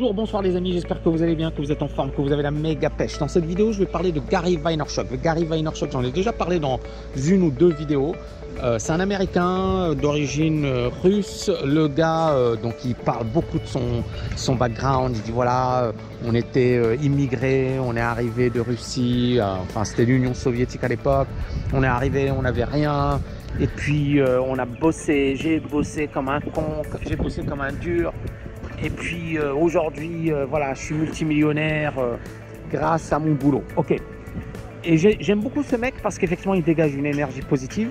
Bonjour, bonsoir les amis, j'espère que vous allez bien, que vous êtes en forme, que vous avez la méga pêche. Dans cette vidéo, je vais parler de Gary Vaynerchuk. Gary Vaynerchuk, j'en ai déjà parlé dans une ou deux vidéos. C'est un Américain d'origine russe. Le gars, donc il parle beaucoup de son background. Il dit voilà, on était immigrés, on est arrivé de Russie, enfin c'était l'Union soviétique à l'époque. On est arrivé, on n'avait rien. Et puis on a bossé, j'ai bossé comme un con, j'ai bossé comme un dur. Et puis aujourd'hui, voilà, je suis multimillionnaire grâce à mon boulot. Ok. Et j'aime beaucoup ce mec parce qu'effectivement, il dégage une énergie positive.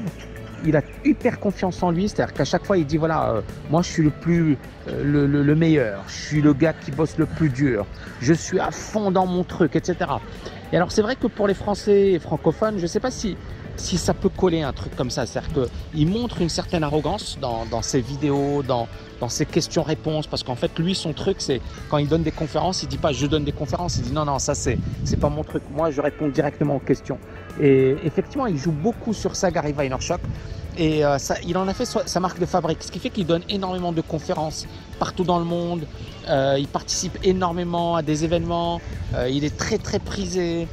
Il a hyper confiance en lui, c'est-à-dire qu'à chaque fois, il dit voilà, moi, je suis le meilleur. Je suis le gars qui bosse le plus dur. Je suis à fond dans mon truc, etc. Et alors, c'est vrai que pour les Français et francophones, je ne sais pas si ça peut coller un truc comme ça. C'est-à-dire qu'il montre une certaine arrogance dans ses vidéos, dans ses questions-réponses. Parce qu'en fait, lui, son truc, c'est quand il donne des conférences, il ne dit pas « je donne des conférences ». Il dit « non, non, ça, c'est pas mon truc. Moi, je réponds directement aux questions ». Et effectivement, il joue beaucoup sur ça, Gary Vaynerchuk. Et il en a fait sa marque de fabrique. Ce qui fait qu'il donne énormément de conférences partout dans le monde. Il participe énormément à des événements. Il est très, très prisé.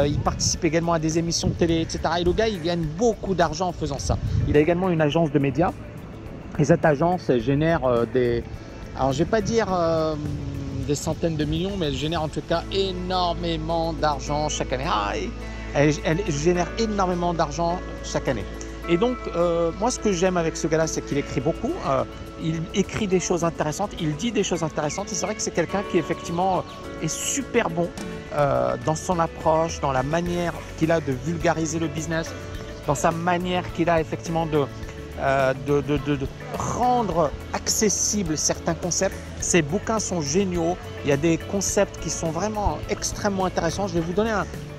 Il participe également à des émissions de télé, etc. Et le gars, il gagne beaucoup d'argent en faisant ça. Il a également une agence de médias. Et cette agence, elle génère alors je ne vais pas dire des centaines de millions, mais elle génère en tout cas énormément d'argent chaque année. Elle génère énormément d'argent chaque année. Et donc, moi, ce que j'aime avec ce gars-là, c'est qu'il écrit beaucoup. Il écrit des choses intéressantes, il dit des choses intéressantes. Et c'est vrai que c'est quelqu'un qui, effectivement, est super bon dans son approche, dans la manière qu'il a de vulgariser le business, dans sa manière qu'il a, effectivement, de rendre accessibles certains concepts. Ces bouquins sont géniaux. Il y a des concepts qui sont vraiment extrêmement intéressants. Je vais vous donner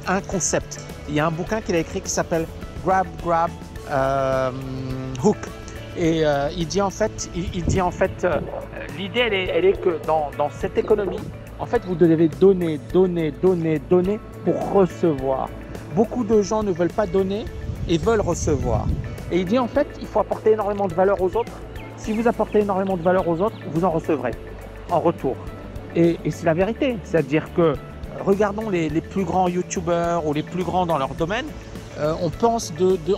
un concept. Il y a un bouquin qu'il a écrit qui s'appelle Grab, Hook. Et il dit en fait, l'idée elle est que dans cette économie, en fait, vous devez donner pour recevoir. Beaucoup de gens ne veulent pas donner et veulent recevoir. Et il dit en fait, il faut apporter énormément de valeur aux autres. Si vous apportez énormément de valeur aux autres, vous en recevrez en retour. Et c'est la vérité. C'est-à-dire que regardons les plus grands youtubeurs ou les plus grands dans leur domaine. On pense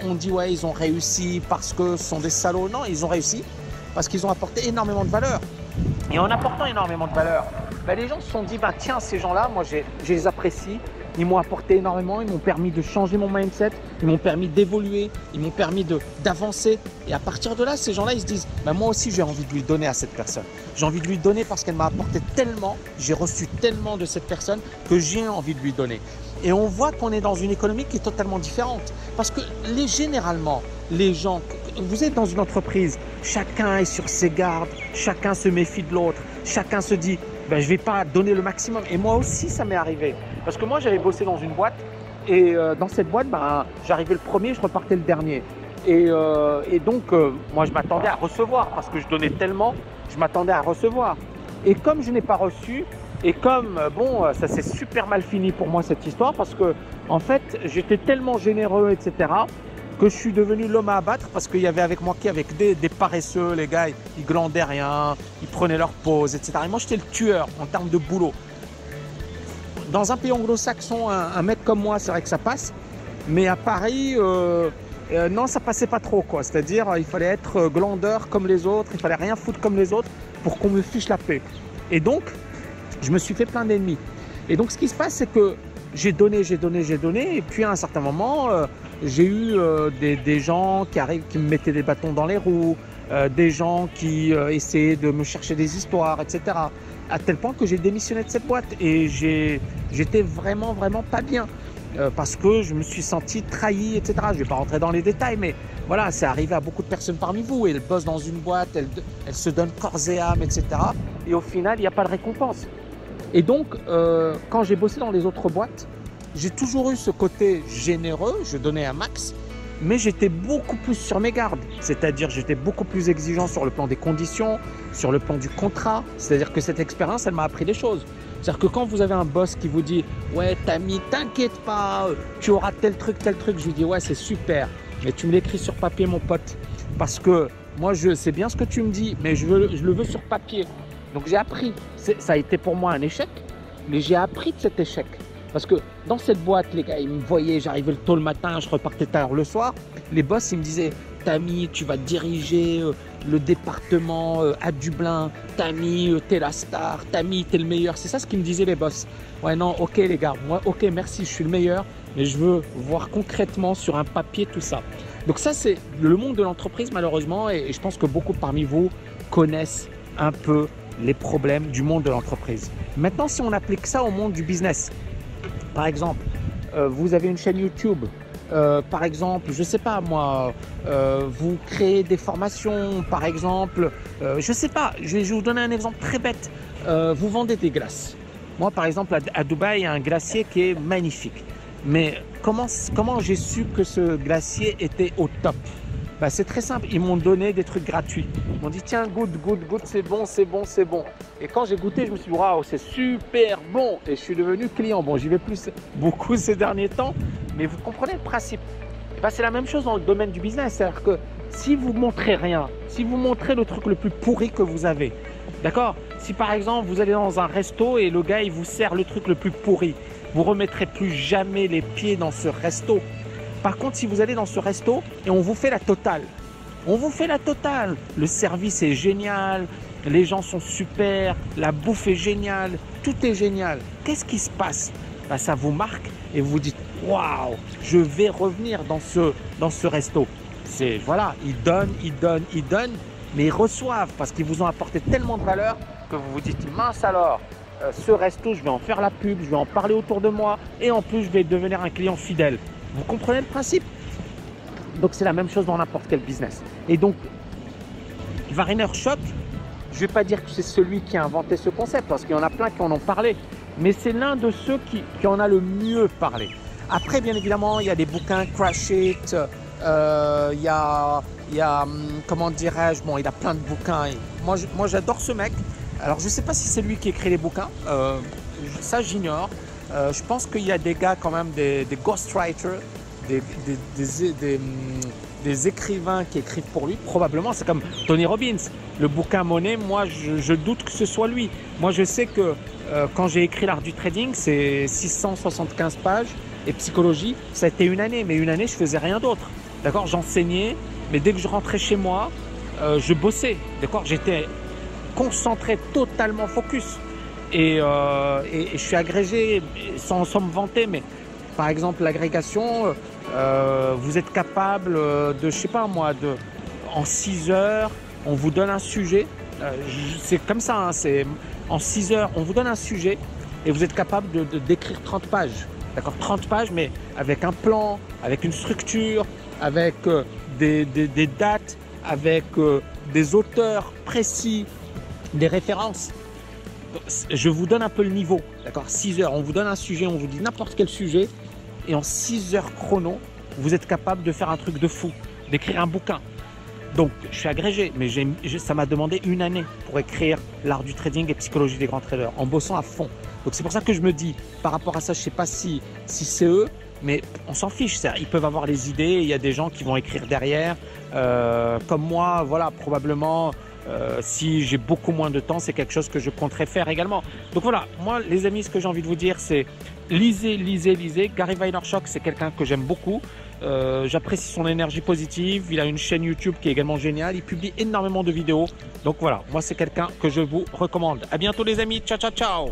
on dit ouais, ils ont réussi parce que ce sont des salauds. Non, ils ont réussi parce qu'ils ont apporté énormément de valeur. Et en apportant énormément de valeur, les gens se sont dit bah tiens, ces gens-là, moi je les apprécie. Ils m'ont apporté énormément, ils m'ont permis de changer mon mindset, ils m'ont permis d'évoluer, ils m'ont permis d'avancer. Et à partir de là, ces gens-là, ils se disent bah, moi aussi, j'ai envie de lui donner à cette personne. J'ai envie de lui donner parce qu'elle m'a apporté tellement, j'ai reçu tellement de cette personne que j'ai envie de lui donner. Et on voit qu'on est dans une économie qui est totalement différente. Parce que généralement, les gens, vous êtes dans une entreprise, chacun est sur ses gardes, chacun se méfie de l'autre, chacun se dit ben, je ne vais pas donner le maximum. Et moi aussi, ça m'est arrivé. Parce que moi, j'avais bossé dans une boîte et dans cette boîte, ben, j'arrivais le premier, je repartais le dernier. Et donc, moi, je m'attendais à recevoir parce que je donnais tellement, je m'attendais à recevoir. Et comme je n'ai pas reçu, et comme, bon, ça s'est super mal fini pour moi cette histoire parce que, en fait, j'étais tellement généreux, etc., que je suis devenu l'homme à abattre parce qu'il y avait avec moi avec des paresseux, les gars, ils glandaient rien, ils prenaient leur pause, etc. Et moi, j'étais le tueur en termes de boulot. Dans un pays anglo-saxon, un mec comme moi, c'est vrai que ça passe, mais à Paris, non, ça passait pas trop, quoi. C'est-à-dire, il fallait être glandeur comme les autres, il fallait rien foutre comme les autres pour qu'on me fiche la paix. Et donc, je me suis fait plein d'ennemis. Et donc, ce qui se passe, c'est que j'ai donné. Et puis, à un certain moment, j'ai eu des gens qui me mettaient des bâtons dans les roues, des gens qui essayaient de me chercher des histoires, etc. À tel point que j'ai démissionné de cette boîte. Et j'étais vraiment pas bien. Parce que je me suis senti trahi, etc. Je ne vais pas rentrer dans les détails, mais voilà, c'est arrivé à beaucoup de personnes parmi vous. Elles bossent dans une boîte, elles se donnent corps et âme, etc. Et au final, il n'y a pas de récompense. Et donc, quand j'ai bossé dans les autres boîtes, j'ai toujours eu ce côté généreux, je donnais un max, mais j'étais beaucoup plus sur mes gardes. C'est-à-dire, j'étais beaucoup plus exigeant sur le plan des conditions, sur le plan du contrat. C'est-à-dire que cette expérience, elle m'a appris des choses. C'est-à-dire que quand vous avez un boss qui vous dit « Ouais, Tami, t'inquiète pas, tu auras tel truc », je lui dis « Ouais, c'est super, mais tu me l'écris sur papier, mon pote. Parce que moi, je sais bien ce que tu me dis, mais je le veux sur papier. Donc j'ai appris, ça a été pour moi un échec, mais j'ai appris de cet échec. Parce que dans cette boîte, les gars, ils me voyaient, j'arrivais tôt le matin, je repartais tard le soir. Les boss, ils me disaient, Tammy, tu vas diriger le département à Dublin. Tammy, t'es la star. Tammy, t'es le meilleur. C'est ça ce qu'ils me disaient les boss. Ouais, non, ok les gars, moi, ok, merci, je suis le meilleur, mais je veux voir concrètement sur un papier tout ça. Donc ça, c'est le monde de l'entreprise malheureusement, et je pense que beaucoup parmi vous connaissent un peu les problèmes du monde de l'entreprise. Maintenant, si on applique ça au monde du business, par exemple, vous avez une chaîne YouTube, par exemple, je ne sais pas moi, vous créez des formations, par exemple, je ne sais pas, je vais vous donner un exemple très bête, vous vendez des glaces. Moi, par exemple, à Dubaï, il y a un glacier qui est magnifique. Mais comment j'ai su que ce glacier était au top? Bah, c'est très simple, ils m'ont donné des trucs gratuits. Ils m'ont dit tiens, goûte, c'est bon, c'est bon, c'est bon. Et quand j'ai goûté, je me suis dit waouh, c'est super bon. Et je suis devenu client. Bon, j'y vais plus beaucoup ces derniers temps, mais vous comprenez le principe. Et bah, c'est la même chose dans le domaine du business. C'est-à-dire que si vous montrez rien, si vous montrez le truc le plus pourri que vous avez, d'accord? Si par exemple vous allez dans un resto et le gars il vous sert le truc le plus pourri, vous remettrez plus jamais les pieds dans ce resto. Par contre, si vous allez dans ce resto et on vous fait la totale, le service est génial, les gens sont super, la bouffe est géniale, tout est génial. Qu'est-ce qui se passe? Bah, ça vous marque et vous vous dites waouh, je vais revenir dans ce resto. C'est voilà, ils donnent, mais ils reçoivent parce qu'ils vous ont apporté tellement de valeur que vous vous dites mince alors, ce resto, je vais en faire la pub, je vais en parler autour de moi et en plus je vais devenir un client fidèle. Vous comprenez le principe? Donc c'est la même chose dans n'importe quel business. Et donc Vaynerchuk, je ne vais pas dire que c'est celui qui a inventé ce concept parce qu'il y en a plein qui en ont parlé, mais c'est l'un de ceux qui en a le mieux parlé. Après, bien évidemment, il y a des bouquins, Crash It, il y a comment dirais-je, bon, il a plein de bouquins. Moi j'adore ce mec. Alors je ne sais pas si c'est lui qui écrit les bouquins, ça j'ignore. Je pense qu'il y a des gars quand même, des ghostwriters, des écrivains qui écrivent pour lui. Probablement, c'est comme Tony Robbins. Le bouquin Money, moi je doute que ce soit lui. Moi je sais que quand j'ai écrit l'art du trading, c'est 675 pages et psychologie, ça a été une année. Mais une année, je faisais rien d'autre. D'accord, j'enseignais, mais dès que je rentrais chez moi, je bossais. D'accord, j'étais concentré, totalement focus. Et je suis agrégé sans me vanter, mais par exemple l'agrégation, vous êtes capable de, je sais pas moi, en 6 heures, on vous donne un sujet, c'est comme ça, hein, c'est en 6 heures, on vous donne un sujet et vous êtes capable d'écrire 30 pages, d'accord, 30 pages, mais avec un plan, avec une structure, avec des dates, avec des auteurs précis, des références. Je vous donne un peu le niveau, d'accord, 6 heures, on vous donne un sujet, on vous dit n'importe quel sujet et en 6 heures chrono, vous êtes capable de faire un truc de fou, d'écrire un bouquin. Donc, je suis agrégé, mais ça m'a demandé une année pour écrire l'art du trading et psychologie des grands traders, en bossant à fond. Donc, c'est pour ça que je me dis, par rapport à ça, je ne sais pas si c'est eux, mais on s'en fiche, ils peuvent avoir les idées, il y a des gens qui vont écrire derrière. Comme moi, voilà, probablement, si j'ai beaucoup moins de temps, c'est quelque chose que je compterais faire également. Donc voilà, moi les amis, ce que j'ai envie de vous dire, c'est lisez. Gary Vaynerchuk, c'est quelqu'un que j'aime beaucoup. J'apprécie son énergie positive. Il a une chaîne YouTube qui est également géniale. Il publie énormément de vidéos. Donc voilà, moi c'est quelqu'un que je vous recommande. À bientôt les amis. Ciao, ciao, ciao.